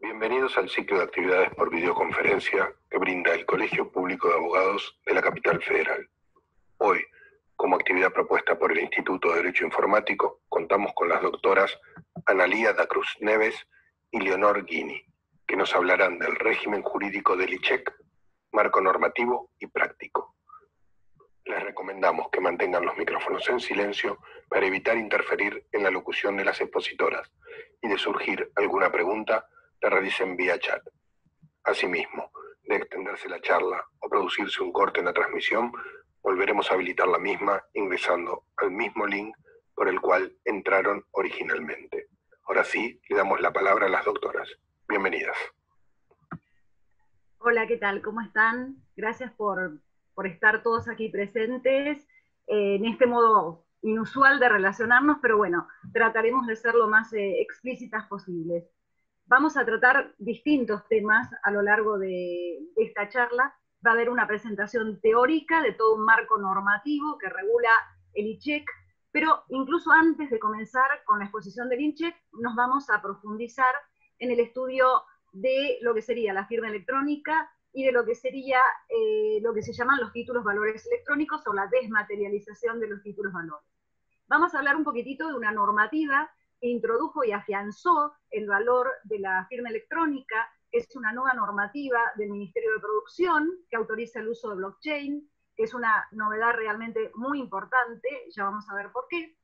Bienvenidos al ciclo de actividades por videoconferencia que brinda el Colegio Público de Abogados de la Capital Federal. Hoy, como actividad propuesta por el Instituto de Derecho Informático, contamos con las doctoras Analía da Cruz Neves y Leonor Guini, que nos hablarán del régimen jurídico del ICHEC, marco normativo y práctico. Les recomendamos que mantengan los micrófonos en silencio para evitar interferir en la locución de las expositoras y de surgir alguna pregunta, la realicen vía chat. Asimismo, de extenderse la charla o producirse un corte en la transmisión, volveremos a habilitar la misma ingresando al mismo link por el cual entraron originalmente. Ahora sí, le damos la palabra a las doctoras. Bienvenidas. Hola, ¿qué tal? ¿Cómo están? Gracias por estar todos aquí presentes en este modo inusual de relacionarnos, pero bueno, trataremos de ser lo más explícitas posibles. Vamos a tratar distintos temas a lo largo de esta charla. Va a haber una presentación teórica de todo un marco normativo que regula el ICHEC, pero incluso antes de comenzar con la exposición del ICHEC, nos vamos a profundizar en el estudio de lo que sería la firma electrónica y de lo que sería lo que se llaman los títulos valores electrónicos o la desmaterialización de los títulos valores. Vamos a hablar un poquitito de una normativa que introdujo y afianzó el valor de la firma electrónica, que es una nueva normativa del Ministerio de Producción que autoriza el uso de blockchain, que es una novedad realmente muy importante, ya vamos a ver por qué.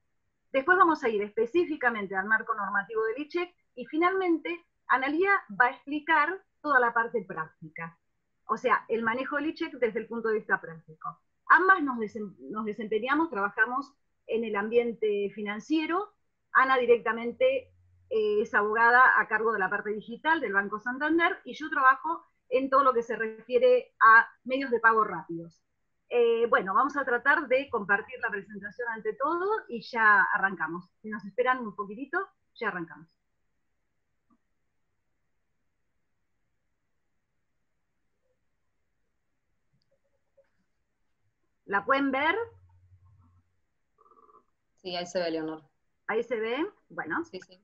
Después vamos a ir específicamente al marco normativo del ICHEC y finalmente Analía va a explicar toda la parte práctica, o sea, el manejo del ICHEC desde el punto de vista práctico. Ambas nos desempeñamos, trabajamos en el ambiente financiero. Ana directamente es abogada a cargo de la parte digital del Banco Santander y yo trabajo en todo lo que se refiere a medios de pago rápidos. Bueno, vamos a tratar de compartir la presentación ante todo y ya arrancamos. Si nos esperan un poquitito, ya arrancamos. ¿La pueden ver? Sí, ahí se ve, Leonor. ¿Ahí se ve? Bueno. Sí, sí.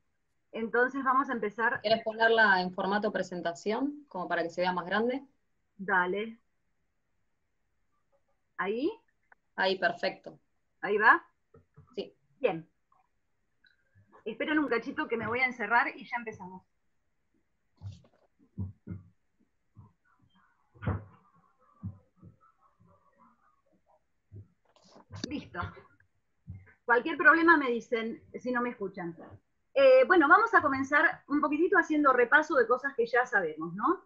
Entonces vamos a empezar. ¿Quieres ponerla en formato presentación, como para que se vea más grande? Dale. ¿Ahí? Ahí, perfecto. ¿Ahí va? Sí. Bien. Esperen un cachito que me voy a encerrar y ya empezamos. Listo. Cualquier problema me dicen si no me escuchan. Bueno, vamos a comenzar un poquitito haciendo repaso de cosas que ya sabemos, ¿no?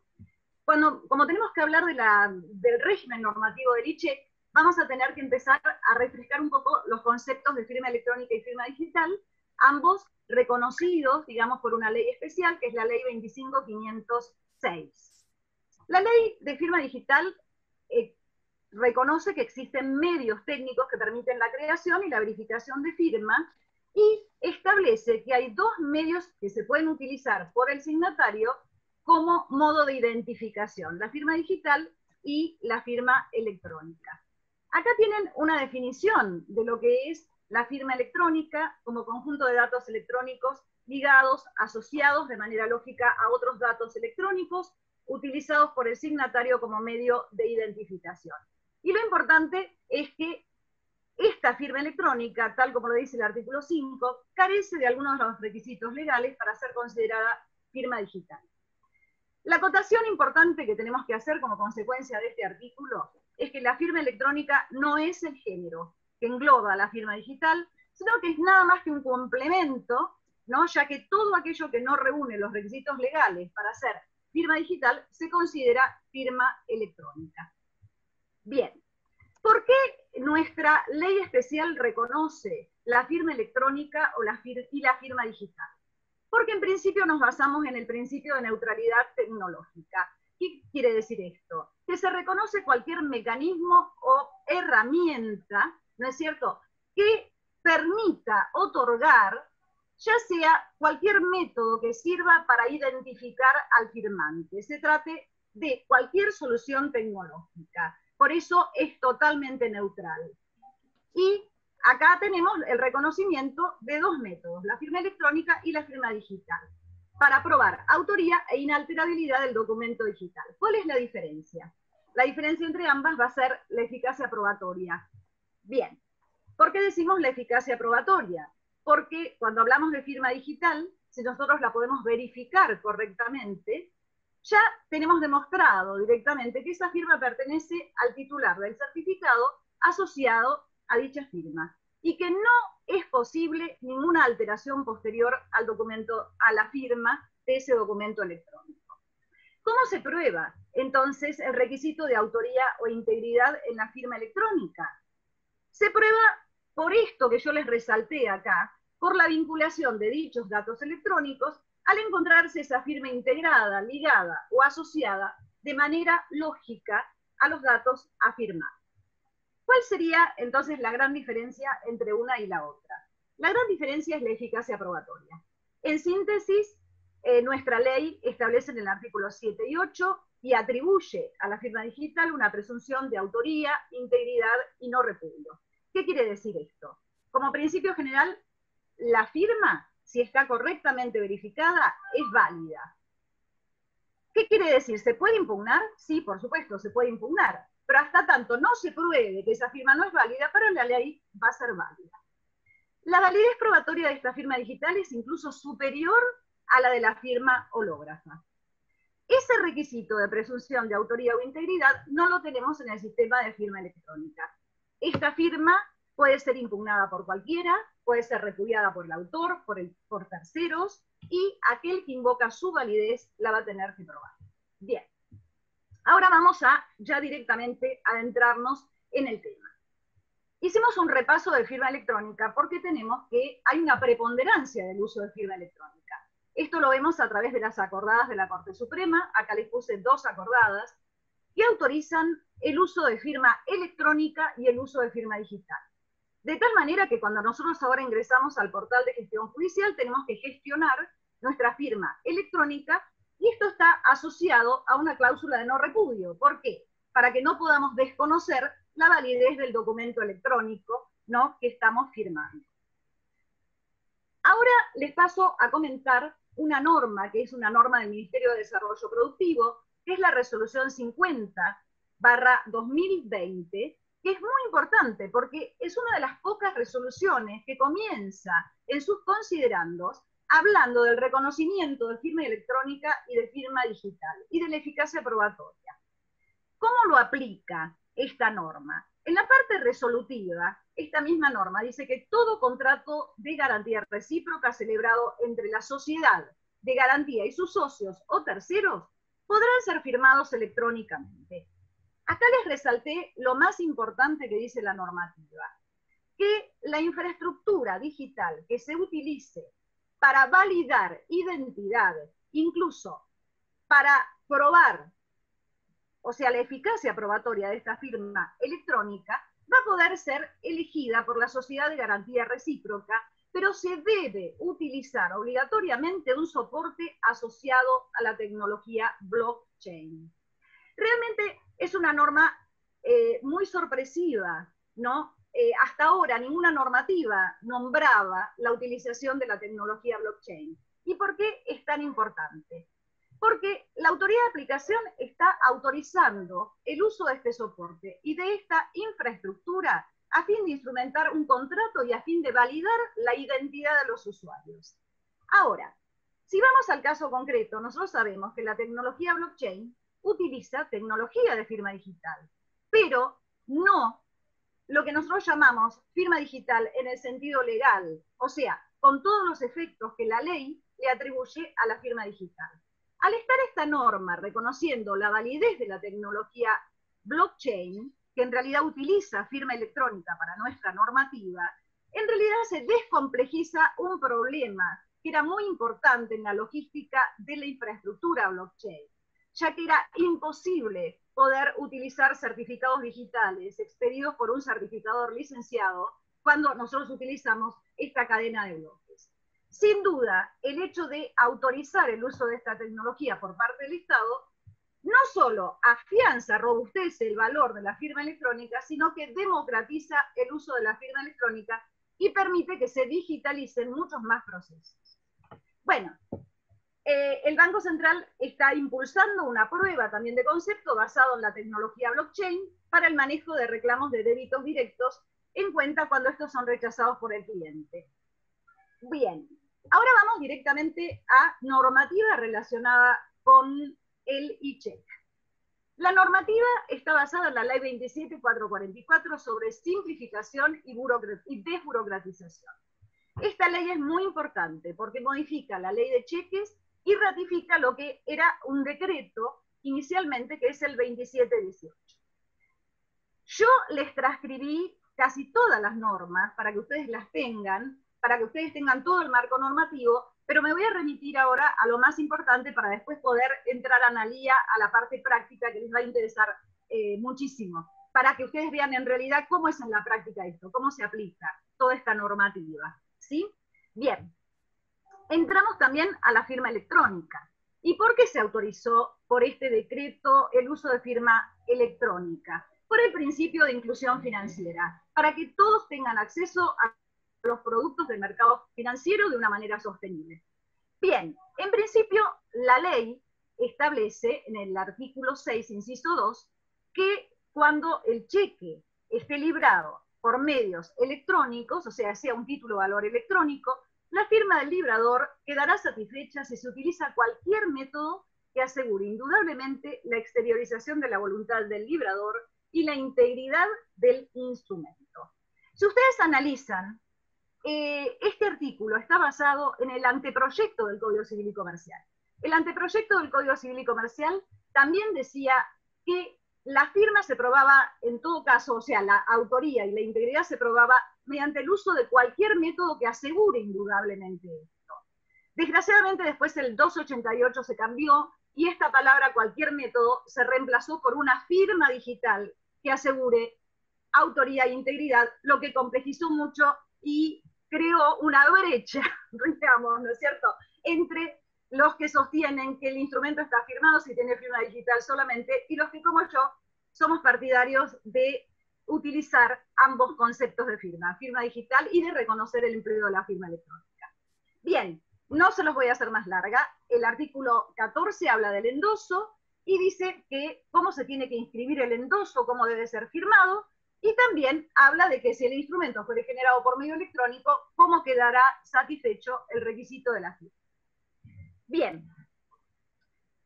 Como tenemos que hablar del régimen normativo del ICHEC, vamos a tener que empezar a refrescar un poco los conceptos de firma electrónica y firma digital, ambos reconocidos, digamos, por una ley especial, que es la ley 25.506. La ley de firma digital reconoce que existen medios técnicos que permiten la creación y la verificación de firma y establece que hay dos medios que se pueden utilizar por el signatario como modo de identificación, la firma digital y la firma electrónica. Acá tienen una definición de lo que es la firma electrónica como conjunto de datos electrónicos ligados, asociados de manera lógica a otros datos electrónicos, utilizados por el signatario como medio de identificación. Y lo importante es que esta firma electrónica, tal como lo dice el artículo 5, carece de algunos de los requisitos legales para ser considerada firma digital. La acotación importante que tenemos que hacer como consecuencia de este artículo es que la firma electrónica no es el género que engloba la firma digital, sino que es nada más que un complemento, ¿no? Ya que todo aquello que no reúne los requisitos legales para ser firma digital se considera firma electrónica. Bien, ¿por qué nuestra ley especial reconoce la firma electrónica y la firma digital? Porque en principio nos basamos en el principio de neutralidad tecnológica. ¿Qué quiere decir esto? Que se reconoce cualquier mecanismo o herramienta, ¿no es cierto?, que permita otorgar, ya sea cualquier método que sirva para identificar al firmante. Se trate de cualquier solución tecnológica. Por eso es totalmente neutral. Y acá tenemos el reconocimiento de dos métodos, la firma electrónica y la firma digital. para probar autoría e inalterabilidad del documento digital. ¿Cuál es la diferencia? La diferencia entre ambas va a ser la eficacia probatoria. Bien, ¿por qué decimos la eficacia probatoria? Porque cuando hablamos de firma digital, si nosotros la podemos verificar correctamente, ya tenemos demostrado directamente que esa firma pertenece al titular del certificado asociado a dicha firma y que no es posible ninguna alteración posterior al documento, a la firma de ese documento electrónico. ¿Cómo se prueba entonces el requisito de autoría o integridad en la firma electrónica? Se prueba por esto que yo les resalté acá, por la vinculación de dichos datos electrónicos al encontrarse esa firma integrada, ligada o asociada de manera lógica a los datos a firmar. ¿Cuál sería entonces la gran diferencia entre una y la otra? La gran diferencia es la eficacia probatoria. En síntesis, nuestra ley establece en el artículo 7 y 8 y atribuye a la firma digital una presunción de autoría, integridad y no repudio. ¿Qué quiere decir esto? Como principio general, la firma, si está correctamente verificada, es válida. ¿Qué quiere decir? ¿Se puede impugnar? Sí, por supuesto, se puede impugnar. Pero hasta tanto no se pruebe que esa firma no es válida, pero la ley va a ser válida. La validez probatoria de esta firma digital es incluso superior a la de la firma hológrafa. Ese requisito de presunción de autoría o integridad no lo tenemos en el sistema de firma electrónica. Esta firma puede ser impugnada por cualquiera, puede ser repudiada por el autor, por terceros, y aquel que invoca su validez la va a tener que probar. Bien. Ahora vamos a ya directamente adentrarnos en el tema. Hicimos un repaso de firma electrónica porque tenemos que hay una preponderancia del uso de firma electrónica. Esto lo vemos a través de las acordadas de la Corte Suprema. Acá les puse 2 acordadas que autorizan el uso de firma electrónica y el uso de firma digital. De tal manera que cuando nosotros ahora ingresamos al portal de gestión judicial tenemos que gestionar nuestra firma electrónica. Y esto está asociado a una cláusula de no repudio. ¿Por qué? Para que no podamos desconocer la validez del documento electrónico, ¿no?, que estamos firmando. Ahora les paso a comentar una norma, que es una norma del Ministerio de Desarrollo Productivo, que es la resolución 50/2020, que es muy importante porque es una de las pocas resoluciones que comienza en sus considerandos hablando del reconocimiento de firma electrónica y de firma digital, y de la eficacia probatoria. ¿Cómo lo aplica esta norma? En la parte resolutiva, esta misma norma dice que todo contrato de garantía recíproca celebrado entre la sociedad de garantía y sus socios o terceros podrán ser firmados electrónicamente. Acá les resalté lo más importante que dice la normativa, que la infraestructura digital que se utilice para validar identidades, incluso para probar, o sea, la eficacia probatoria de esta firma electrónica, va a poder ser elegida por la sociedad de garantía recíproca, pero se debe utilizar obligatoriamente un soporte asociado a la tecnología blockchain. Realmente es una norma muy sorpresiva, ¿no? Hasta ahora ninguna normativa nombraba la utilización de la tecnología blockchain. ¿Y por qué es tan importante? Porque la autoridad de aplicación está autorizando el uso de este soporte y de esta infraestructura a fin de instrumentar un contrato y a fin de validar la identidad de los usuarios. Ahora, si vamos al caso concreto, nosotros sabemos que la tecnología blockchain utiliza tecnología de firma digital, pero no lo que nosotros llamamos firma digital en el sentido legal, o sea, con todos los efectos que la ley le atribuye a la firma digital. Al estar esta norma reconociendo la validez de la tecnología blockchain, que en realidad utiliza firma electrónica para nuestra normativa, en realidad se descomplejiza un problema que era muy importante en la logística de la infraestructura blockchain, ya que era imposible poder utilizar certificados digitales expedidos por un certificador licenciado cuando nosotros utilizamos esta cadena de bloques. Sin duda, el hecho de autorizar el uso de esta tecnología por parte del Estado no solo afianza, robustece el valor de la firma electrónica, sino que democratiza el uso de la firma electrónica y permite que se digitalicen muchos más procesos. Bueno, el Banco Central está impulsando una prueba también de concepto basado en la tecnología blockchain para el manejo de reclamos de débitos directos en cuenta cuando estos son rechazados por el cliente. Bien, ahora vamos directamente a normativa relacionada con el e-check. La normativa está basada en la Ley 27.444 sobre simplificación y desburocratización. Esta ley es muy importante porque modifica la ley de cheques y ratifica lo que era un decreto inicialmente, que es el 2718. Yo les transcribí casi todas las normas para que ustedes las tengan, para que ustedes tengan todo el marco normativo, pero me voy a remitir ahora a lo más importante para después poder entrar a Analía, a la parte práctica que les va a interesar muchísimo, para que ustedes vean en realidad cómo es en la práctica esto, cómo se aplica toda esta normativa, ¿sí? Bien, entramos también a la firma electrónica. ¿Y por qué se autorizó por este decreto el uso de firma electrónica? Por el principio de inclusión financiera, para que todos tengan acceso a los productos del mercado financiero de una manera sostenible. Bien, en principio la ley establece en el artículo 6, inciso 2, que cuando el cheque esté librado por medios electrónicos, o sea un título de valor electrónico, la firma del librador quedará satisfecha si se utiliza cualquier método que asegure indudablemente la exteriorización de la voluntad del librador y la integridad del instrumento. Si ustedes analizan, este artículo está basado en el anteproyecto del Código Civil y Comercial. El anteproyecto del Código Civil y Comercial también decía que la firma se probaba en todo caso, o sea, la autoría y la integridad se probaba mediante el uso de cualquier método que asegure indudablemente esto. Desgraciadamente después el 288 se cambió y esta palabra cualquier método se reemplazó por una firma digital que asegure autoría e integridad, lo que complejizó mucho y creó una brecha, digamos, ¿no es cierto?, entre los que sostienen que el instrumento está firmado si tiene firma digital solamente, y los que, como yo, somos partidarios de utilizar ambos conceptos de firma digital y de reconocer el empleo de la firma electrónica. Bien, no se los voy a hacer más larga. El artículo 14 habla del endoso y dice que cómo se tiene que inscribir el endoso, cómo debe ser firmado, y también habla de que si el instrumento fuere generado por medio electrónico, cómo quedará satisfecho el requisito de la firma. Bien,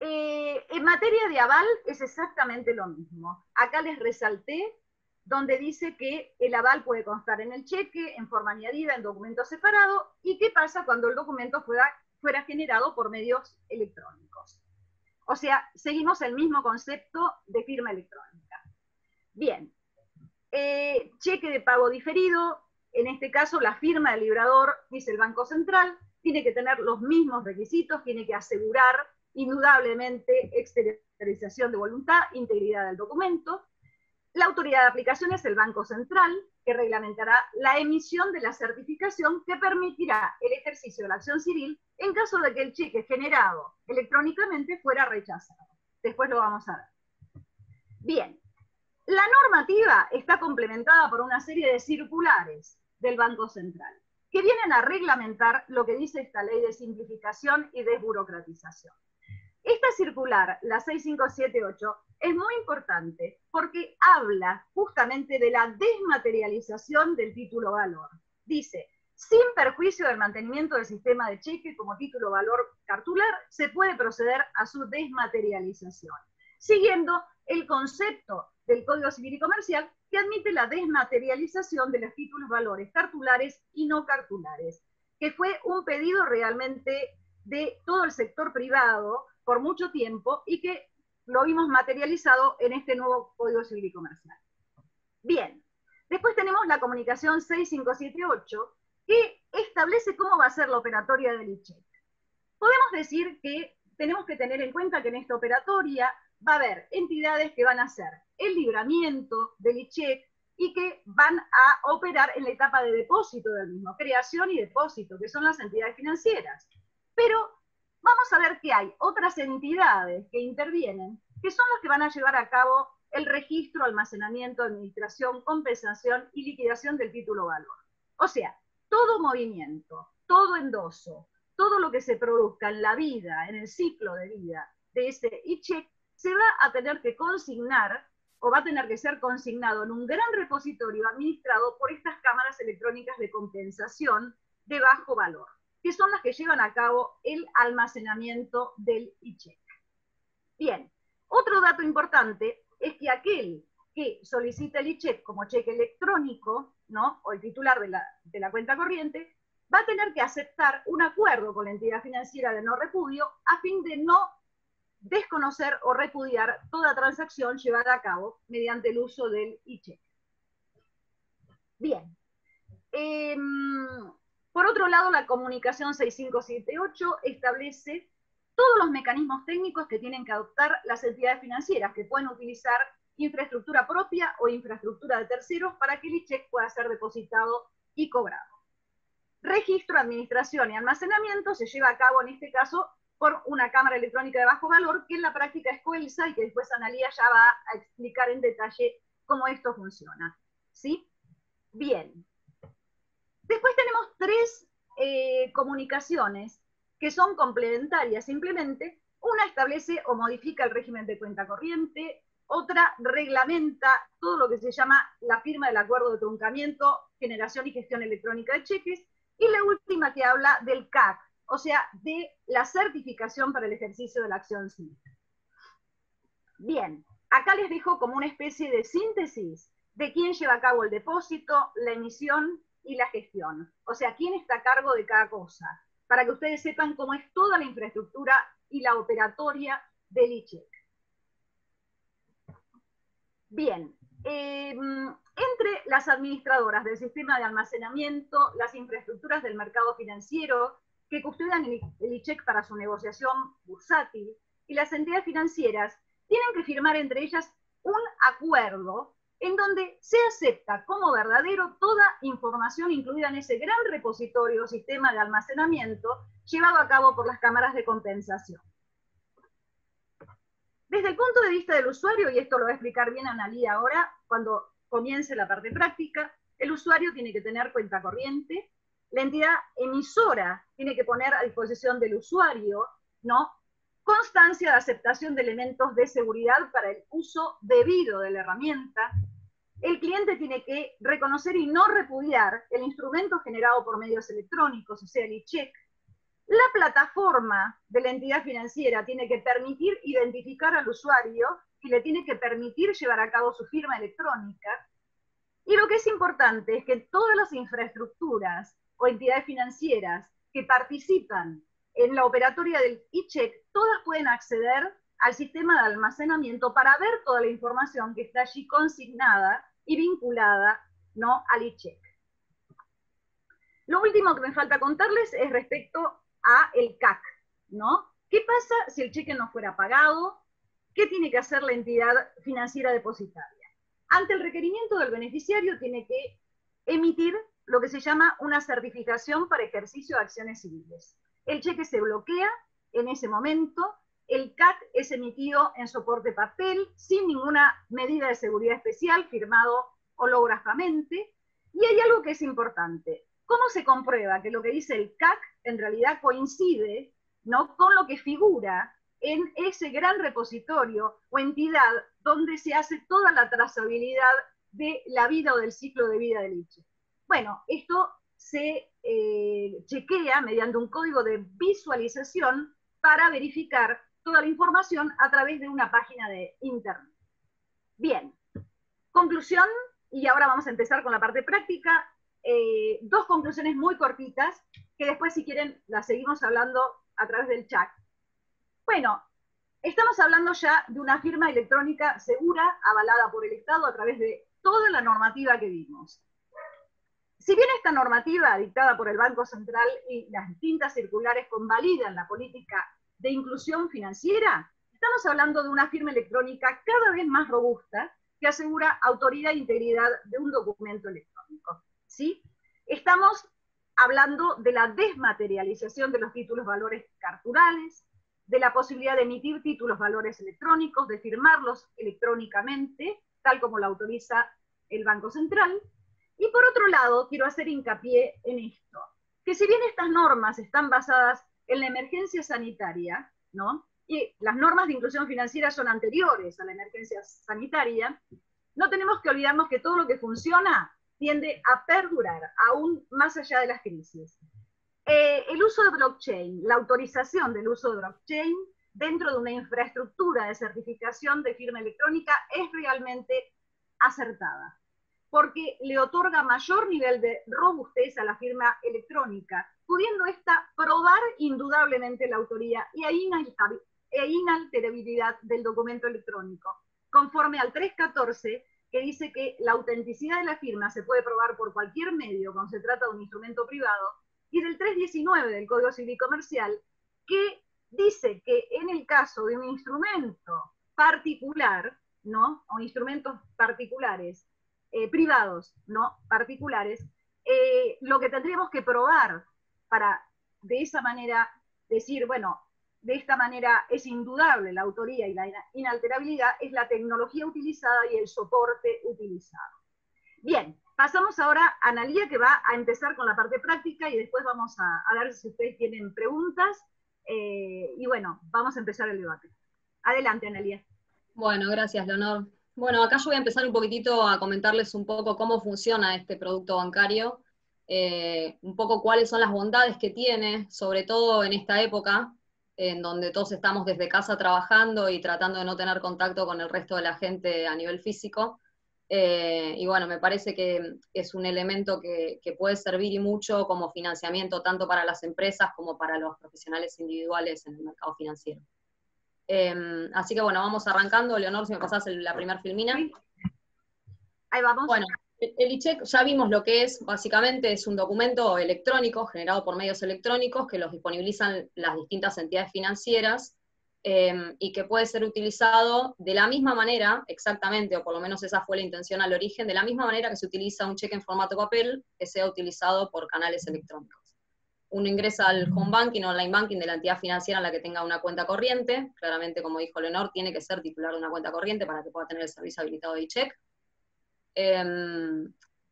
en materia de aval es exactamente lo mismo. Acá les resalté donde dice que el aval puede constar en el cheque, en forma añadida, en documento separado, y qué pasa cuando el documento fuera generado por medios electrónicos. O sea, seguimos el mismo concepto de firma electrónica. Bien, cheque de pago diferido, en este caso la firma del librador, dice el Banco Central, tiene que tener los mismos requisitos, tiene que asegurar indudablemente exteriorización de voluntad, integridad del documento. La autoridad de aplicación es el Banco Central, que reglamentará la emisión de la certificación que permitirá el ejercicio de la acción civil en caso de que el cheque generado electrónicamente fuera rechazado. Después lo vamos a ver. Bien, la normativa está complementada por una serie de circulares del Banco Central, que vienen a reglamentar lo que dice esta ley de simplificación y desburocratización. Esta circular, la 6578, es muy importante porque habla justamente de la desmaterialización del título valor. Dice, sin perjuicio del mantenimiento del sistema de cheque como título valor cartular, se puede proceder a su desmaterialización, siguiendo el concepto del Código Civil y Comercial que admite la desmaterialización de los títulos valores cartulares y no cartulares, que fue un pedido realmente de todo el sector privado por mucho tiempo y que lo vimos materializado en este nuevo Código Civil y Comercial. Bien, después tenemos la comunicación 6578, que establece cómo va a ser la operatoria del e-check. Podemos decir que tenemos que tener en cuenta que en esta operatoria va a haber entidades que van a hacer el libramiento del e-check y que van a operar en la etapa de depósito del mismo, creación y depósito, que son las entidades financieras. Pero vamos a ver que hay otras entidades que intervienen, que son las que van a llevar a cabo el registro, almacenamiento, administración, compensación y liquidación del título valor. O sea, todo movimiento, todo endoso, todo lo que se produzca en la vida, en el ciclo de vida de ese e-check, se va a tener que consignar o va a tener que ser consignado en un gran repositorio administrado por estas cámaras electrónicas de compensación de bajo valor, que son las que llevan a cabo el almacenamiento del e-check. Bien, otro dato importante es que aquel que solicita el e-check como cheque electrónico, ¿no?, o el titular de la cuenta corriente, va a tener que aceptar un acuerdo con la entidad financiera de no repudio a fin de no desconocer o repudiar toda transacción llevada a cabo mediante el uso del e-check. Bien. Por otro lado, la comunicación 6578 establece todos los mecanismos técnicos que tienen que adoptar las entidades financieras, que pueden utilizar infraestructura propia o infraestructura de terceros para que el e-check pueda ser depositado y cobrado. Registro, administración y almacenamiento se lleva a cabo en este caso por una cámara electrónica de bajo valor, que en la práctica es Coelsa y que después Analía ya va a explicar en detalle cómo esto funciona. ¿Sí? Bien. Después tenemos tres comunicaciones que son complementarias simplemente. Una establece o modifica el régimen de cuenta corriente, otra reglamenta todo lo que se llama la firma del acuerdo de truncamiento, generación y gestión electrónica de cheques, y la última que habla del CAC, o sea, de la certificación para el ejercicio de la acción cívica. Bien, acá les dejo como una especie de síntesis de quién lleva a cabo el depósito, la emisión y la gestión. O sea, quién está a cargo de cada cosa, para que ustedes sepan cómo es toda la infraestructura y la operatoria del e-check. Bien, entre las administradoras del sistema de almacenamiento, las infraestructuras del mercado financiero, que custodian el e-check para su negociación bursátil, y las entidades financieras tienen que firmar entre ellas un acuerdo en donde se acepta como verdadero toda información incluida en ese gran repositorio o sistema de almacenamiento llevado a cabo por las cámaras de compensación. Desde el punto de vista del usuario, y esto lo va a explicar bien Analía ahora, cuando comience la parte práctica, el usuario tiene que tener cuenta corriente, la entidad emisora tiene que poner a disposición del usuario, ¿no?, constancia de aceptación de elementos de seguridad para el uso debido de la herramienta. El cliente tiene que reconocer y no repudiar el instrumento generado por medios electrónicos, o sea, el e-check. La plataforma de la entidad financiera tiene que permitir identificar al usuario y le tiene que permitir llevar a cabo su firma electrónica. Y lo que es importante es que todas las infraestructuras o entidades financieras que participan en la operatoria del e-check, todas pueden acceder al sistema de almacenamiento para ver toda la información que está allí consignada y vinculada, ¿no?, al e-check. Lo último que me falta contarles es respecto a el CAC, ¿no? ¿Qué pasa si el cheque no fuera pagado? ¿Qué tiene que hacer la entidad financiera depositaria? Ante el requerimiento del beneficiario tiene que emitir lo que se llama una certificación para ejercicio de acciones civiles. El cheque se bloquea en ese momento, el CAC es emitido en soporte papel, sin ninguna medida de seguridad especial, firmado holográficamente, y hay algo que es importante. ¿Cómo se comprueba que lo que dice el CAC en realidad coincide, ¿no?, con lo que figura en ese gran repositorio o entidad donde se hace toda la trazabilidad de la vida o del ciclo de vida del e-check? Bueno, esto se chequea mediante un código de visualización para verificar toda la información a través de una página de internet. Bien, conclusión, y ahora vamos a empezar con la parte práctica. Dos conclusiones muy cortitas, que después si quieren las seguimos hablando a través del chat. Bueno, estamos hablando ya de una firma electrónica segura, avalada por el Estado a través de toda la normativa que vimos. Si bien esta normativa dictada por el Banco Central y las distintas circulares convalidan la política de inclusión financiera, estamos hablando de una firma electrónica cada vez más robusta que asegura autoridad e integridad de un documento electrónico, ¿sí? Estamos hablando de la desmaterialización de los títulos valores carturales, de la posibilidad de emitir títulos valores electrónicos, de firmarlos electrónicamente, tal como lo autoriza el Banco Central. Y por otro lado, quiero hacer hincapié en esto, que si bien estas normas están basadas en la emergencia sanitaria, ¿no? Y las normas de inclusión financiera son anteriores a la emergencia sanitaria, no tenemos que olvidarnos que todo lo que funciona tiende a perdurar, aún más allá de las crisis. El uso de blockchain, la autorización del uso de blockchain dentro de una infraestructura de certificación de firma electrónica es realmente acertada, porque le otorga mayor nivel de robustez a la firma electrónica, pudiendo ésta probar indudablemente la autoría e inalterabilidad del documento electrónico, conforme al 314, que dice que la autenticidad de la firma se puede probar por cualquier medio cuando se trata de un instrumento privado, y del 319 del Código Civil Comercial, que dice que en el caso de un instrumento particular, ¿no? O instrumentos particulares, privados, ¿no? Particulares, lo que tendríamos que probar para de esa manera decir, bueno, de esta manera es indudable la autoría y la inalterabilidad, es la tecnología utilizada y el soporte utilizado. Bien, pasamos ahora a Analía, que va a empezar con la parte práctica y después vamos a ver si ustedes tienen preguntas. Y bueno, vamos a empezar el debate. Adelante, Analía. Bueno, gracias, Leonor. Bueno, acá yo voy a empezar un poquitito a comentarles un poco cómo funciona este producto bancario, un poco cuáles son las bondades que tiene, sobre todo en esta época, en donde todos estamos desde casa trabajando y tratando de no tener contacto con el resto de la gente a nivel físico. Y bueno, me parece que es un elemento que puede servir y mucho como financiamiento tanto para las empresas como para los profesionales individuales en el mercado financiero. Así que bueno, vamos arrancando. Leonor, si me pasás la primera filmina. Sí. Ahí vamos. Bueno, el e-check ya vimos lo que es, básicamente es un documento electrónico generado por medios electrónicos que los disponibilizan las distintas entidades financieras y que puede ser utilizado de la misma manera, exactamente, o por lo menos esa fue la intención al origen, de la misma manera que se utiliza un cheque en formato papel que sea utilizado por canales electrónicos. Uno ingresa al home banking o online banking de la entidad financiera en la que tenga una cuenta corriente, claramente como dijo Leonor, tiene que ser titular de una cuenta corriente para que pueda tener el servicio habilitado de e-check.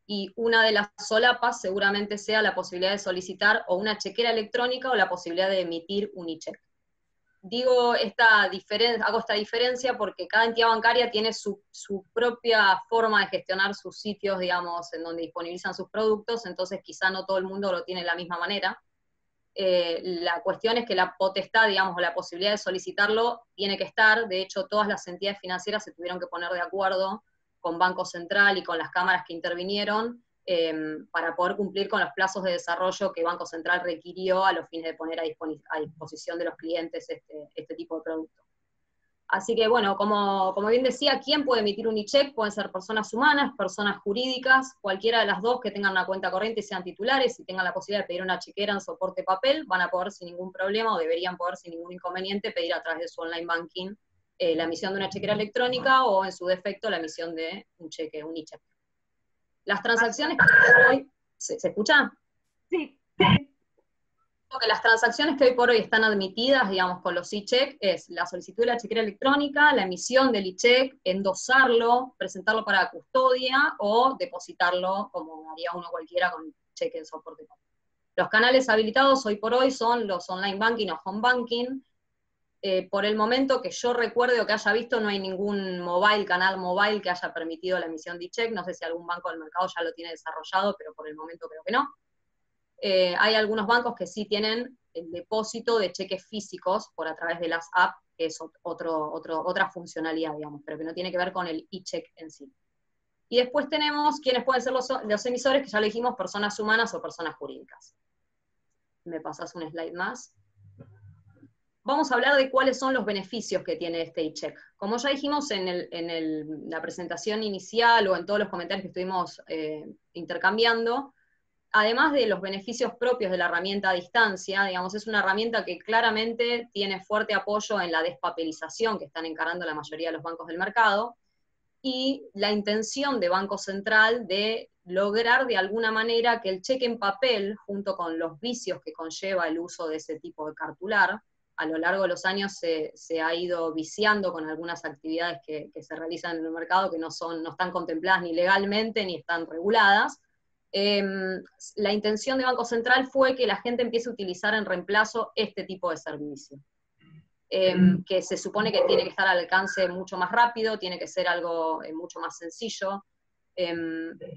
Y una de las solapas seguramente sea la posibilidad de solicitar o una chequera electrónica o la posibilidad de emitir un e-check. Hago esta diferencia porque cada entidad bancaria tiene su propia forma de gestionar sus sitios, digamos, en donde disponibilizan sus productos, entonces quizá no todo el mundo lo tiene de la misma manera. La cuestión es que la potestad, digamos, o la posibilidad de solicitarlo tiene que estar. De hecho, todas las entidades financieras se tuvieron que poner de acuerdo con Banco Central y con las cámaras que intervinieron para poder cumplir con los plazos de desarrollo que Banco Central requirió a los fines de poner a disposición de los clientes este tipo de producto. Así que bueno, como bien decía, ¿quién puede emitir un e-check? Pueden ser personas humanas, personas jurídicas, cualquiera de las dos que tengan una cuenta corriente y sean titulares y tengan la posibilidad de pedir una chequera en soporte papel, van a poder sin ningún problema, o deberían poder sin ningún inconveniente, pedir a través de su online banking la emisión de una chequera electrónica o en su defecto la emisión de un cheque, un e-check. Las transacciones que hoy... ¿Se escucha? Sí. Que las transacciones que hoy por hoy están admitidas, digamos, con los e-check, es la solicitud de la chequera electrónica, la emisión del e-check, endosarlo, presentarlo para custodia, o depositarlo, como haría uno cualquiera con cheque en soporte. Los canales habilitados hoy por hoy son los online banking o home banking. Por el momento que yo recuerde o que haya visto, no hay ningún canal mobile que haya permitido la emisión de e-check. No sé si algún banco del mercado ya lo tiene desarrollado, pero por el momento creo que no. Hay algunos bancos que sí tienen el depósito de cheques físicos por a través de las apps, que es otra funcionalidad, digamos, pero que no tiene que ver con el e-check en sí. Y después tenemos quiénes pueden ser los emisores, que ya le dijimos, personas humanas o personas jurídicas. ¿Me pasas un slide más? Vamos a hablar de cuáles son los beneficios que tiene este e-check. Como ya dijimos en la presentación inicial o en todos los comentarios que estuvimos intercambiando, además de los beneficios propios de la herramienta a distancia, digamos, es una herramienta que claramente tiene fuerte apoyo en la despapelización que están encarando la mayoría de los bancos del mercado, y la intención de Banco Central de lograr de alguna manera que el cheque en papel, junto con los vicios que conlleva el uso de ese tipo de cartular, a lo largo de los años se ha ido viciando con algunas actividades que se realizan en el mercado que no están contempladas ni legalmente ni están reguladas. la intención de Banco Central fue que la gente empiece a utilizar en reemplazo este tipo de servicio. Que se supone que tiene que estar al alcance mucho más rápido, tiene que ser algo mucho más sencillo.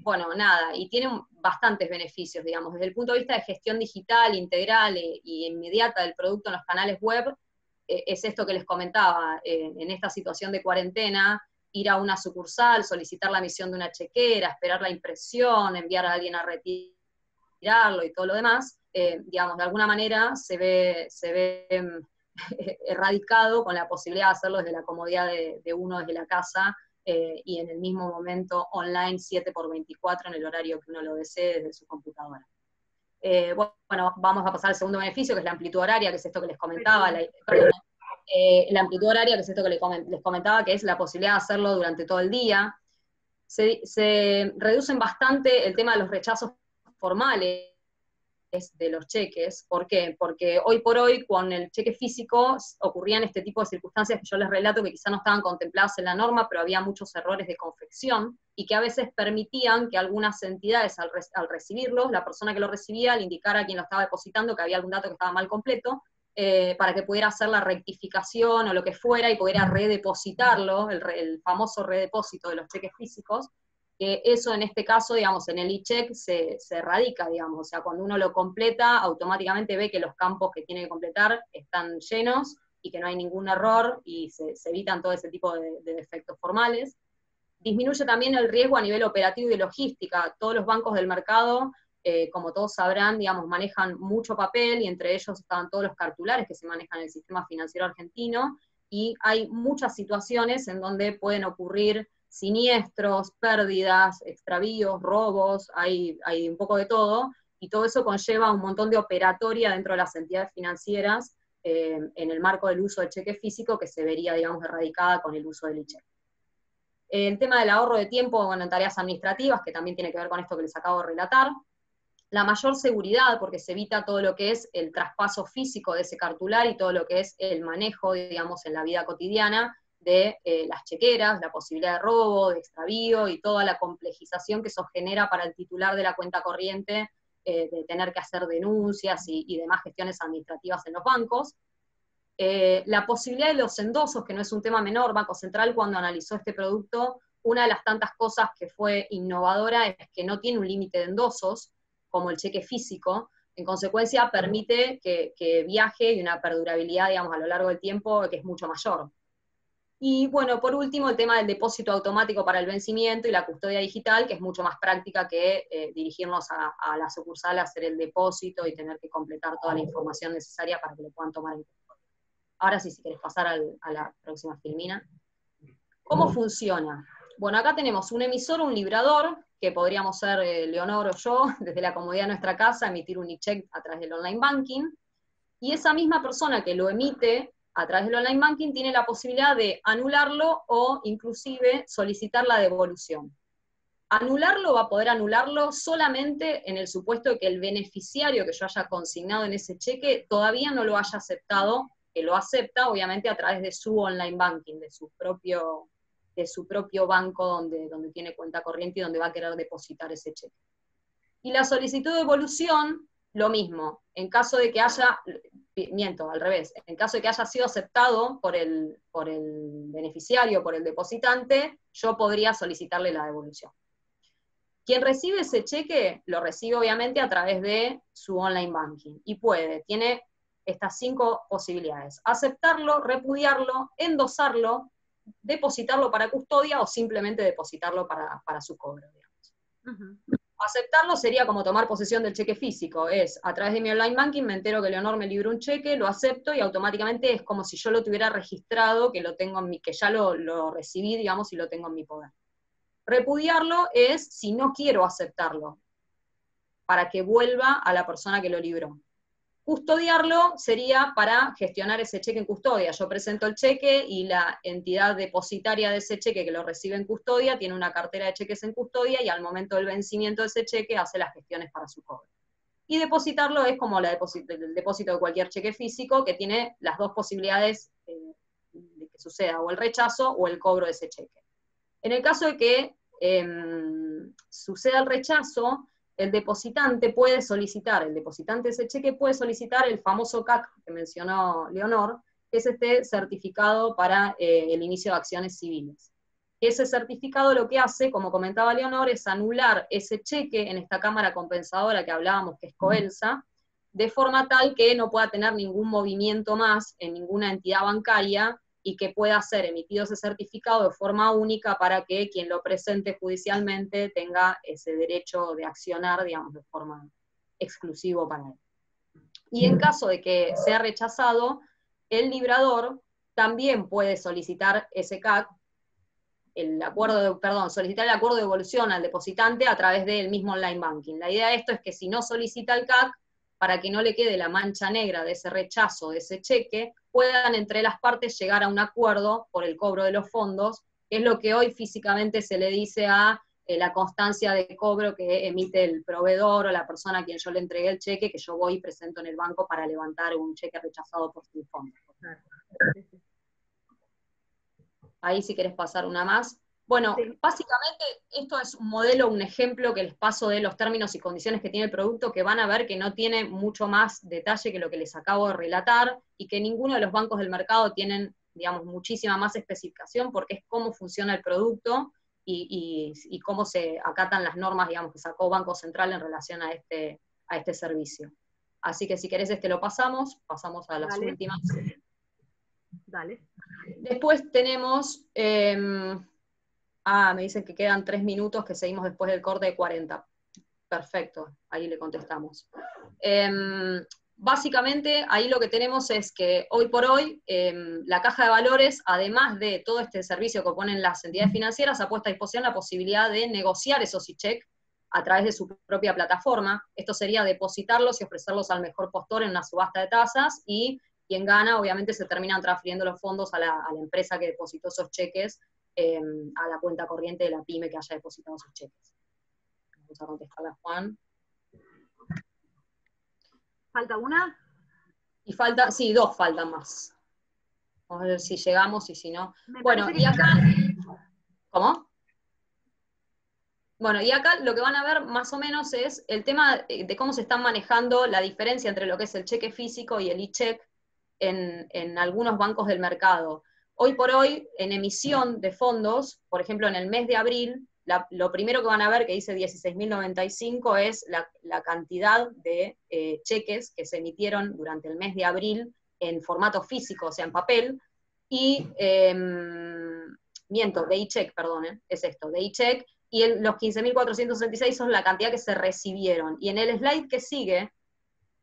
Bueno, nada, y tiene bastantes beneficios, digamos, desde el punto de vista de gestión digital, integral y inmediata del producto en los canales web, es esto que les comentaba, en esta situación de cuarentena, ir a una sucursal, solicitar la emisión de una chequera, esperar la impresión, enviar a alguien a retirarlo y todo lo demás, digamos, de alguna manera se ve erradicado con la posibilidad de hacerlo desde la comodidad de uno desde la casa, y en el mismo momento online 7x24 en el horario que uno lo desee desde su computadora. Bueno, vamos a pasar al segundo beneficio, que es la amplitud horaria, que es esto que les comentaba, la amplitud horaria, que es esto que les comentaba, que es la posibilidad de hacerlo durante todo el día. Se reducen bastante el tema de los rechazos formales de los cheques. ¿Por qué? Porque hoy por hoy con el cheque físico ocurrían este tipo de circunstancias que yo les relato que quizá no estaban contempladas en la norma, pero había muchos errores de confección y que a veces permitían que algunas entidades al recibirlos, la persona que lo recibía le indicara a quien lo estaba depositando que había algún dato que estaba mal completo, para que pudiera hacer la rectificación o lo que fuera y pudiera redepositarlo, el famoso redepósito de los cheques físicos. Eso en este caso, digamos, en el e-check se erradica, digamos, o sea, cuando uno lo completa, automáticamente ve que los campos que tiene que completar están llenos y que no hay ningún error y se evitan todo ese tipo de defectos formales. Disminuye también el riesgo a nivel operativo y de logística. Todos los bancos del mercado, como todos sabrán, digamos, manejan mucho papel y entre ellos estaban todos los cartulares que se manejan en el sistema financiero argentino y hay muchas situaciones en donde pueden ocurrir siniestros, pérdidas, extravíos, robos, hay un poco de todo, y todo eso conlleva un montón de operatoria dentro de las entidades financieras en el marco del uso del cheque físico que se vería, digamos, erradicada con el uso del e-cheque. El tema del ahorro de tiempo, bueno, en tareas administrativas, que también tiene que ver con esto que les acabo de relatar. La mayor seguridad, porque se evita todo lo que es el traspaso físico de ese cartular y todo lo que es el manejo, digamos, en la vida cotidiana, de las chequeras, la posibilidad de robo, de extravío y toda la complejización que eso genera para el titular de la cuenta corriente, de tener que hacer denuncias y demás gestiones administrativas en los bancos. La posibilidad de los endosos, que no es un tema menor. Banco Central cuando analizó este producto, una de las tantas cosas que fue innovadora es que no tiene un límite de endosos, como el cheque físico, en consecuencia permite que viaje y una perdurabilidad, digamos, a lo largo del tiempo que es mucho mayor. Y bueno, por último, el tema del depósito automático para el vencimiento y la custodia digital, que es mucho más práctica que dirigirnos a la sucursal a hacer el depósito y tener que completar toda la información necesaria para que lo puedan tomar en cuenta. Ahora sí, si querés pasar a la próxima filmina. ¿Cómo funciona? Bueno, acá tenemos un emisor, un librador, que podríamos ser Leonor o yo, desde la comodidad de nuestra casa, emitir un e-check a través del online banking, y esa misma persona que lo emite a través del online banking tiene la posibilidad de anularlo o inclusive solicitar la devolución. Anularlo va a poder anularlo solamente en el supuesto de que el beneficiario que yo haya consignado en ese cheque todavía no lo haya aceptado, que lo acepta obviamente a través de su online banking, de su propio banco donde tiene cuenta corriente y donde va a querer depositar ese cheque. Y la solicitud de devolución, lo mismo, en caso de que haya, al revés, en caso de que haya sido aceptado por el beneficiario, por el depositante, yo podría solicitarle la devolución. Quien recibe ese cheque, lo recibe obviamente a través de su online banking, y tiene estas 5 posibilidades: aceptarlo, repudiarlo, endosarlo, depositarlo para custodia o simplemente depositarlo para su cobro, digamos. Aceptarlo sería como tomar posesión del cheque físico, es a través de mi online banking me entero que Leonor me libró un cheque, lo acepto y automáticamente es como si yo lo tuviera registrado, que ya lo recibí, digamos, y lo tengo en mi poder. Repudiarlo es si no quiero aceptarlo, para que vuelva a la persona que lo libró. Custodiarlo sería para gestionar ese cheque en custodia. Yo presento el cheque y la entidad depositaria de ese cheque que lo recibe en custodia tiene una cartera de cheques en custodia y al momento del vencimiento de ese cheque hace las gestiones para su cobro. Y depositarlo es como el depósito de cualquier cheque físico, que tiene las dos posibilidades de que suceda, o el rechazo o el cobro de ese cheque. En el caso de que suceda el rechazo, el depositante puede solicitar, el depositante de ese cheque puede solicitar el famoso CAC que mencionó Leonor, que es este certificado para el inicio de acciones civiles. Ese certificado lo que hace, como comentaba Leonor, es anular ese cheque en esta cámara compensadora que hablábamos, que es COELSA, de forma tal que no pueda tener ningún movimiento más en ninguna entidad bancaria, y que pueda ser emitido ese certificado de forma única para que quien lo presente judicialmente tenga ese derecho de accionar, digamos, de forma exclusiva para él. Y en caso de que sea rechazado, el librador también puede solicitar ese CAC, solicitar el acuerdo de devolución al depositante a través del mismo online banking. La idea de esto es que si no solicita el CAC, para que no le quede la mancha negra de ese rechazo, de ese cheque, puedan entre las partes llegar a un acuerdo por el cobro de los fondos, que es lo que hoy físicamente se le dice a la constancia de cobro que emite el proveedor o la persona a quien yo le entregué el cheque, que yo voy y presento en el banco para levantar un cheque rechazado por sus fondos. Ahí si querés pasar una más. Bueno, sí. Básicamente esto es un modelo, un ejemplo que les paso de los términos y condiciones que tiene el producto, que van a ver que no tiene mucho más detalle que lo que les acabo de relatar, y que ninguno de los bancos del mercado tienen, digamos, muchísima más especificación, porque es cómo funciona el producto y cómo se acatan las normas, digamos, que sacó Banco Central en relación a este servicio. Así que si querés lo pasamos a las últimas. Dale. Después tenemos... me dicen que quedan 3 minutos, que seguimos después del corte de 40. Perfecto, ahí le contestamos. Básicamente, ahí lo que tenemos es que hoy por hoy, la Caja de Valores, además de todo este servicio que ponen las entidades financieras, ha puesto a disposición la posibilidad de negociar esos e-check a través de su propia plataforma. Esto sería depositarlos y ofrecerlos al mejor postor en una subasta de tasas, y quien gana, obviamente, se terminan transfiriendo los fondos a la empresa que depositó esos cheques, a la cuenta corriente de la pyme que haya depositado sus cheques. Vamos a contestarle a Juan. ¿Falta una? Y falta, sí, 2 faltan más. Vamos a ver si llegamos y si no. Bueno, y acá... ¿Cómo? Bueno, y acá lo que van a ver más o menos es el tema de cómo se están manejando la diferencia entre lo que es el cheque físico y el e-check en algunos bancos del mercado. Hoy por hoy, en emisión de fondos, por ejemplo, en el mes de abril, lo primero que van a ver, que dice 16.095, es la cantidad de cheques que se emitieron durante el mes de abril en formato físico, o sea, en papel, y, de e-check, perdón, es esto, de e-check, y los 15.466 son la cantidad que se recibieron. Y en el slide que sigue,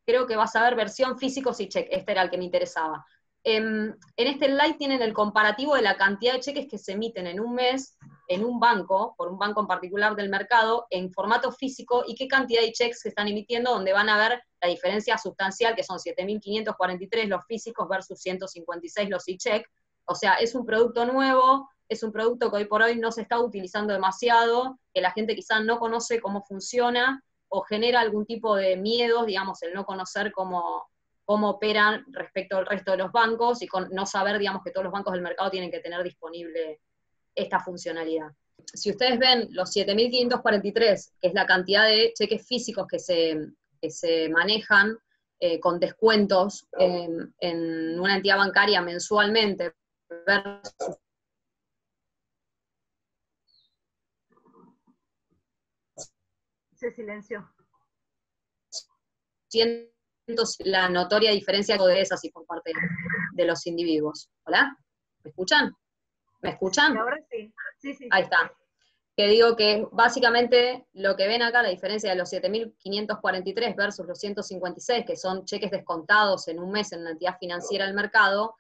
creo que vas a ver versión físicos y check, este era el que me interesaba. En este slide tienen el comparativo de la cantidad de cheques que se emiten en un mes, en un banco, por un banco en particular del mercado, en formato físico, y qué cantidad de checks se están emitiendo, donde van a ver la diferencia sustancial, que son 7.543 los físicos versus 156 los e-check. O sea, es un producto nuevo, es un producto que hoy por hoy no se está utilizando demasiado, que la gente quizás no conoce cómo funciona, o genera algún tipo de miedos, digamos, el no conocer cómo operan respecto al resto de los bancos, y con no saber, digamos, que todos los bancos del mercado tienen que tener disponible esta funcionalidad. Si ustedes ven los 7.543, que es la cantidad de cheques físicos que se manejan con descuentos en una entidad bancaria mensualmente, versus se silenció. La notoria diferencia de esas y por parte de los individuos. ¿Hola? ¿Me escuchan? ¿Me escuchan? Ahora sí. Sí. Ahí está. Que digo que básicamente lo que ven acá, la diferencia de los 7.543 versus los 156, que son cheques descontados en un mes en una entidad financiera del mercado,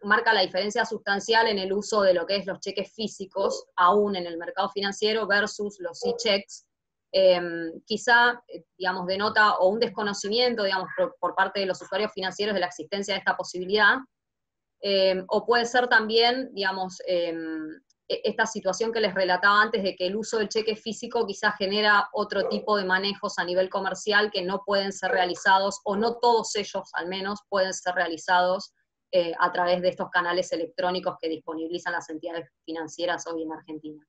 marca la diferencia sustancial en el uso de lo que es los cheques físicos, aún en el mercado financiero, versus los e-checks. Quizá, digamos, denota o un desconocimiento, digamos, por parte de los usuarios financieros de la existencia de esta posibilidad, o puede ser también, digamos, esta situación que les relataba antes, de que el uso del cheque físico quizás genera otro tipo de manejos a nivel comercial que no pueden ser realizados, o no todos ellos al menos pueden ser realizados a través de estos canales electrónicos que disponibilizan las entidades financieras hoy en Argentina.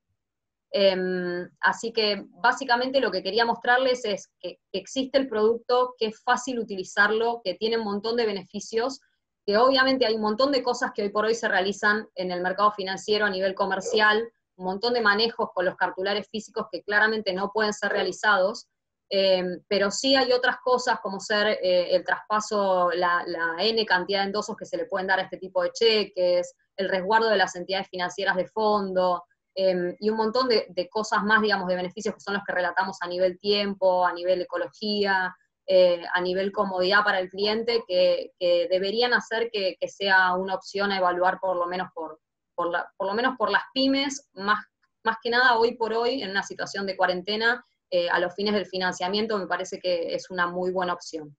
Así que básicamente lo que quería mostrarles es que existe el producto, que es fácil utilizarlo, que tiene un montón de beneficios, que obviamente hay un montón de cosas que hoy por hoy se realizan en el mercado financiero a nivel comercial, un montón de manejos con los cartulares físicos que claramente no pueden ser realizados, pero sí hay otras cosas como ser el traspaso, la N cantidad de endosos que se le pueden dar a este tipo de cheques, el resguardo de las entidades financieras de fondo, y un montón de cosas más, digamos, de beneficios que son los que relatamos a nivel tiempo, a nivel ecología, a nivel comodidad para el cliente, que deberían hacer que sea una opción a evaluar por lo menos por lo menos por las pymes, más que nada hoy por hoy, en una situación de cuarentena, a los fines del financiamiento, me parece que es una muy buena opción.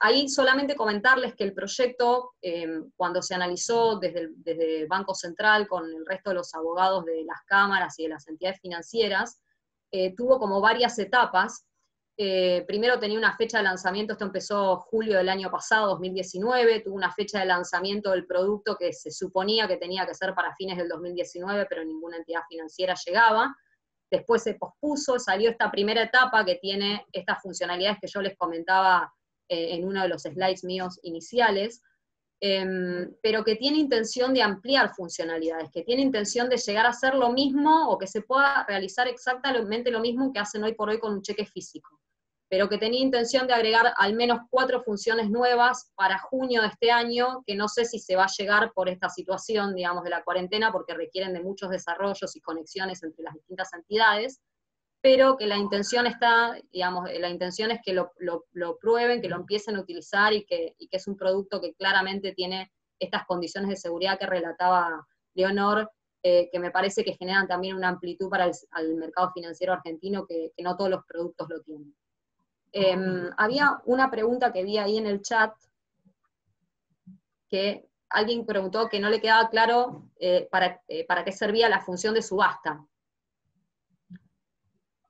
Ahí solamente comentarles que el proyecto, cuando se analizó desde el Banco Central con el resto de los abogados de las cámaras y de las entidades financieras, tuvo como varias etapas. Primero tenía una fecha de lanzamiento, esto empezó julio del año pasado, 2019, tuvo una fecha de lanzamiento del producto que se suponía que tenía que ser para fines del 2019, pero ninguna entidad financiera llegaba. Después se pospuso, salió esta primera etapa que tiene estas funcionalidades que yo les comentaba en uno de los slides míos iniciales, pero que tiene intención de ampliar funcionalidades, que tiene intención de llegar a hacer lo mismo o que se pueda realizar exactamente lo mismo que hacen hoy por hoy con un cheque físico, pero que tenía intención de agregar al menos 4 funciones nuevas para junio de este año, que no sé si se va a llegar por esta situación, digamos, de la cuarentena, porque requieren de muchos desarrollos y conexiones entre las distintas entidades, pero que la intención está, digamos, la intención es que lo prueben, que lo empiecen a utilizar y que es un producto que claramente tiene estas condiciones de seguridad que relataba Leonor, que me parece que generan también una amplitud para el mercado financiero argentino que no todos los productos lo tienen. Había una pregunta que vi ahí en el chat, que alguien preguntó que no le quedaba claro para qué servía la función de subasta.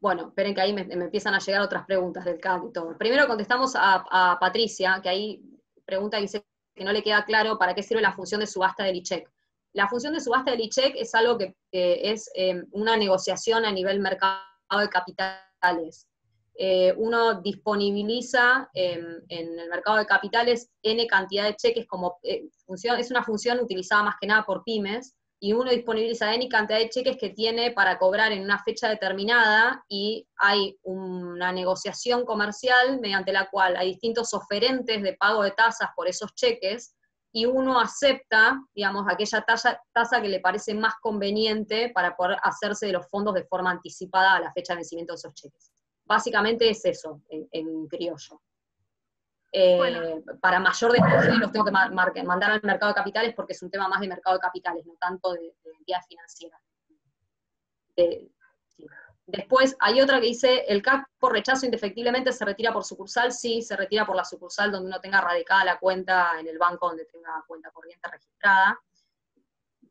Bueno, esperen que ahí me empiezan a llegar otras preguntas del CAC y todo. Primero contestamos a Patricia, que ahí pregunta y dice que no le queda claro para qué sirve la función de subasta del ICHEC. La función de subasta del ICHEC es algo que es una negociación a nivel mercado de capitales. Uno disponibiliza en el mercado de capitales N cantidad de cheques como es una función utilizada más que nada por pymes, y uno disponibiliza N cantidad de cheques que tiene para cobrar en una fecha determinada, y hay una negociación comercial mediante la cual hay distintos oferentes de pago de tasas por esos cheques, y uno acepta, digamos, aquella tasa que le parece más conveniente para poder hacerse de los fondos de forma anticipada a la fecha de vencimiento de esos cheques. Básicamente es eso, en criollo. Bueno. Para mayor detalle los tengo que mandar al mercado de capitales porque es un tema más de mercado de capitales, no tanto de entidades financieras. Sí. Después hay otra que dice, ¿el CAC por rechazo indefectiblemente se retira por sucursal? Sí, se retira por la sucursal donde uno tenga radicada la cuenta en el banco donde tenga cuenta corriente registrada.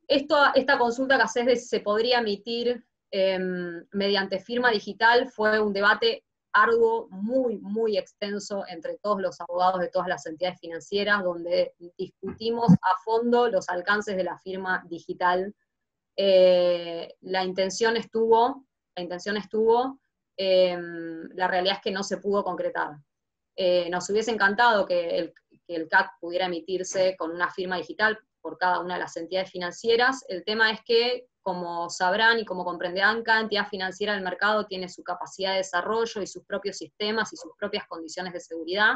Esta consulta que haces se podría emitir mediante firma digital fue un debate arduo, muy, muy extenso entre todos los abogados de todas las entidades financieras, donde discutimos a fondo los alcances de la firma digital. La intención estuvo, la realidad es que no se pudo concretar. Nos hubiese encantado que el CAC pudiera emitirse con una firma digital por cada una de las entidades financieras. El tema es que, como sabrán y como comprenderán, cada entidad financiera del mercado tiene su capacidad de desarrollo y sus propios sistemas y sus propias condiciones de seguridad.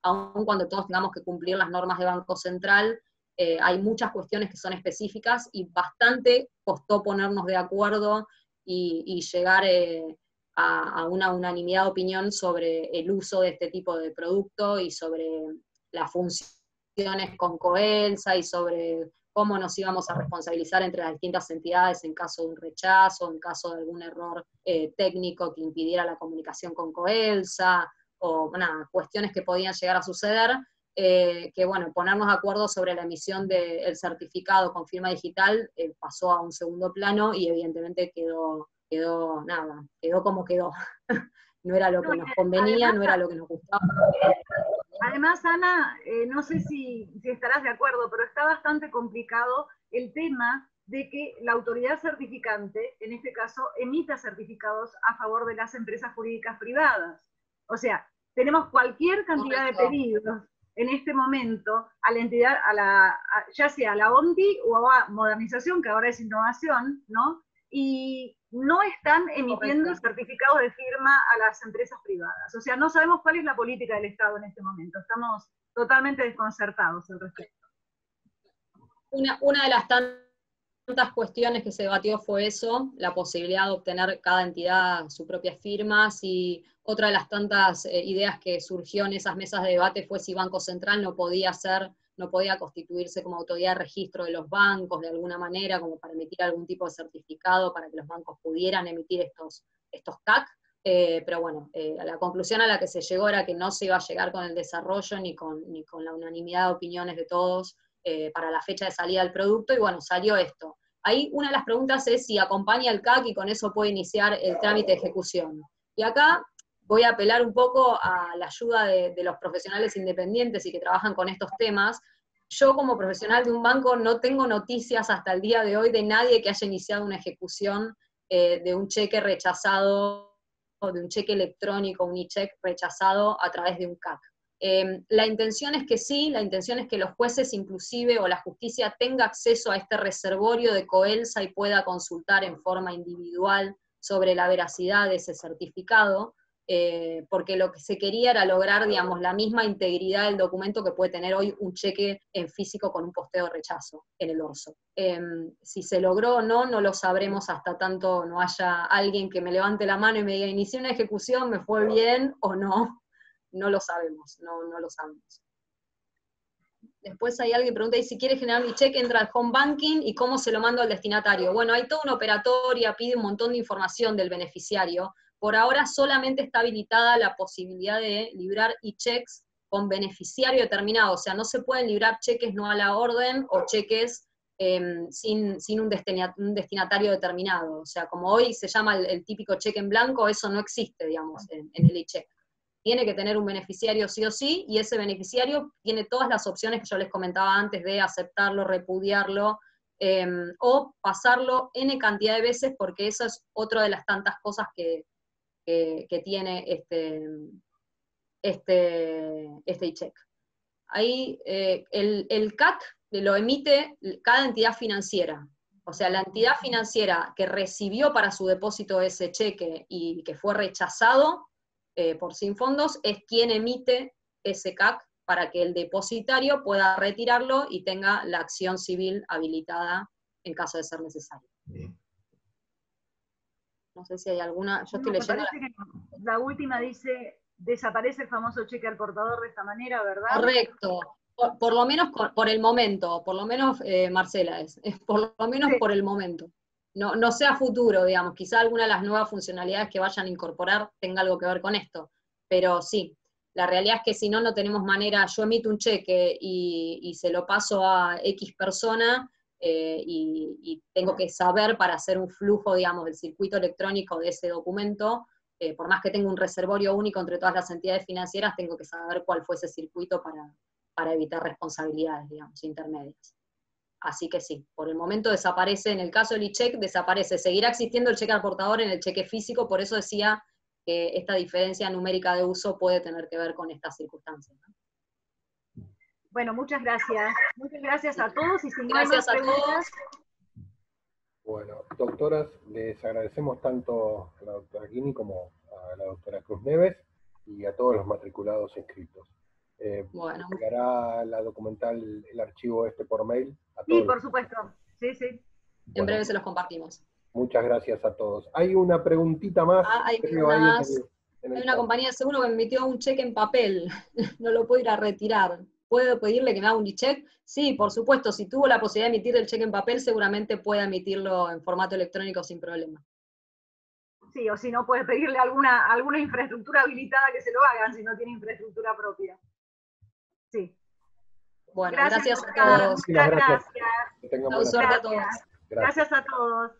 Aun cuando todos tengamos que cumplir las normas de Banco Central, hay muchas cuestiones que son específicas y bastante costó ponernos de acuerdo y llegar a una unanimidad de opinión sobre el uso de este tipo de producto y sobre las funciones con Coelsa y sobre cómo nos íbamos a responsabilizar entre las distintas entidades en caso de un rechazo, en caso de algún error técnico que impidiera la comunicación con Coelsa, o nada, cuestiones que podían llegar a suceder, que bueno, ponernos de acuerdo sobre la emisión del certificado con firma digital pasó a un segundo plano y evidentemente quedó como quedó. No era lo que nos convenía, además, no era lo que nos gustaba. Además, Ana, no sé si estarás de acuerdo, pero está bastante complicado el tema de que la autoridad certificante, en este caso, emita certificados a favor de las empresas jurídicas privadas. O sea, tenemos cualquier cantidad de pedidos en este momento a la entidad, ya sea a la ONDI o a Modernización, que ahora es Innovación, ¿no? Y no están emitiendo certificados de firma a las empresas privadas. O sea, no sabemos cuál es la política del Estado en este momento. Estamos totalmente desconcertados al respecto. Una de las tantas cuestiones que se debatió fue eso, la posibilidad de obtener cada entidad sus propias firmas, y otra de las tantas ideas que surgió en esas mesas de debate fue si Banco Central no podía constituirse como autoridad de registro de los bancos de alguna manera, como para emitir algún tipo de certificado para que los bancos pudieran emitir estos CAC. Pero bueno, la conclusión a la que se llegó era que no se iba a llegar con el desarrollo ni con la unanimidad de opiniones de todos para la fecha de salida del producto, y bueno, salió esto. Ahí una de las preguntas es si acompaña el CAC y con eso puede iniciar el trámite de ejecución. Y acá voy a apelar un poco a la ayuda de los profesionales independientes y que trabajan con estos temas. Yo como profesional de un banco no tengo noticias hasta el día de hoy de nadie que haya iniciado una ejecución de un cheque rechazado, o de un cheque electrónico, un e-check rechazado a través de un CAC. La intención es que sí, la intención es que los jueces inclusive o la justicia tenga acceso a este reservorio de COELSA y pueda consultar en forma individual sobre la veracidad de ese certificado, porque lo que se quería era lograr, digamos, la misma integridad del documento que puede tener hoy un cheque en físico con un posteo de rechazo en el orso. Si se logró o no, no lo sabremos hasta tanto no haya alguien que me levante la mano y me diga, inicié una ejecución, me fue bien o no. No lo sabemos, no lo sabemos. Después hay alguien que pregunta, ¿y si quiere generar mi cheque, entra al home banking y cómo se lo mando al destinatario? Bueno, hay toda una operatoria, pide un montón de información del beneficiario. Por ahora solamente está habilitada la posibilidad de librar e-checks con beneficiario determinado, o sea, no se pueden librar cheques no a la orden o cheques sin un destinatario determinado. O sea, como hoy se llama el típico cheque en blanco, eso no existe, digamos, en el e-check. Tiene que tener un beneficiario sí o sí, y ese beneficiario tiene todas las opciones que yo les comentaba antes de aceptarlo, repudiarlo, o pasarlo N cantidad de veces, porque eso es otra de las tantas cosas que tiene este e-check. Ahí el CAC lo emite cada entidad financiera. O sea, la entidad financiera que recibió para su depósito ese cheque y que fue rechazado por Sin Fondos, es quien emite ese CAC para que el depositario pueda retirarlo y tenga la acción civil habilitada en caso de ser necesario. No sé si hay alguna, yo estoy leyendo. La última dice, desaparece el famoso cheque al portador de esta manera, ¿verdad? Correcto. Por lo menos por el momento, por lo menos, Marcela, es por lo menos sí. Por el momento. No sea futuro, digamos, quizá alguna de las nuevas funcionalidades que vayan a incorporar tenga algo que ver con esto, pero sí, la realidad es que si no tenemos manera, yo emito un cheque y se lo paso a X persona, y tengo que saber para hacer un flujo, digamos, del circuito electrónico de ese documento, por más que tenga un reservorio único entre todas las entidades financieras, tengo que saber cuál fue ese circuito para evitar responsabilidades, digamos, intermedias. Así que sí, por el momento desaparece, en el caso del e-check, desaparece. Seguirá existiendo el cheque al portador en el cheque físico, por eso decía que esta diferencia numérica de uso puede tener que ver con estas circunstancias, ¿no? Bueno, muchas gracias. Muchas gracias a todos y sin gracias a todos. Bueno, doctoras, les agradecemos tanto a la doctora Ghini como a la doctora Cruz Neves y a todos los matriculados inscritos. Bueno. ¿Llegará la documental, el archivo por mail? A sí, por supuesto. Sí, sí. Bueno, en breve se los compartimos. Muchas gracias a todos. Hay una preguntita más. Hay una más. Hay una compañía de seguro que me emitió un cheque en papel. No lo puedo ir a retirar. ¿Puedo pedirle que me haga un e-check? Sí, por supuesto. Si tuvo la posibilidad de emitir el cheque en papel, seguramente pueda emitirlo en formato electrónico sin problema. Sí, o si no, puede pedirle alguna infraestructura habilitada que se lo hagan, si no tiene infraestructura propia. Sí. Bueno, gracias a todos. Muchas gracias. Que tengamos suerte a todos. Gracias a todos.